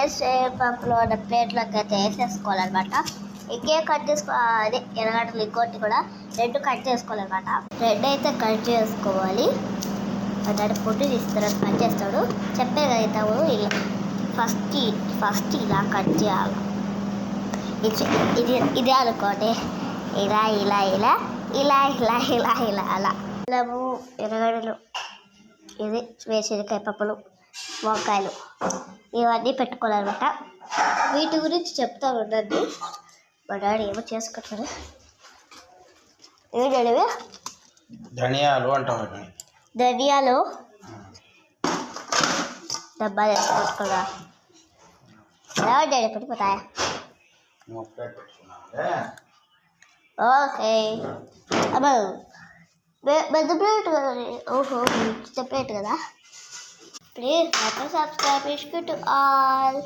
వేసేపప్పులో ఉన్న ప్లేట్లోకి అయితే వేసేసుకోవాలన్నమాట. ఇంకే కట్ అదే ఎర్రగడ్డలు ఇంకోటి కూడా 2 కట్ చేసుకోవాలన్నమాట. 2 అయితే కట్ చేసుకోవాలి. అతడు పొట్టు తీస్తారు, కట్ చేస్తాడు. చెప్పే కదా తమ్ముడు, ఇలా ఫస్ట్ ఇలా కట్ చేయాలి. ఇదే అనుకోండి, ఇలా ఇలా ఇలా ఇలా ఇలా ఇలా ఇలా అలా అల్లము, ఎర్రగడ్డలు, ఇది వేరుశనగకాయ పప్పులు, వంకాయలు ఇవన్నీ పెట్టుకోవాలన్నమాట. వీటి గురించి చెప్తా ఉండండి. మా డాడీ ఏమో చేసుకుంటారు. ఏమి డాడీ? ధనియాలు అంటారు. ధనియాలు డబ్బా వేసుకుంటున్నా. ఎలా డాడీ పడిపోతాయా? ఓకే అబ్బా, పెద్ద ప్లేట్ కదా. ఓహో, చిన్న ప్లేట్ కదా. Please subscribe all.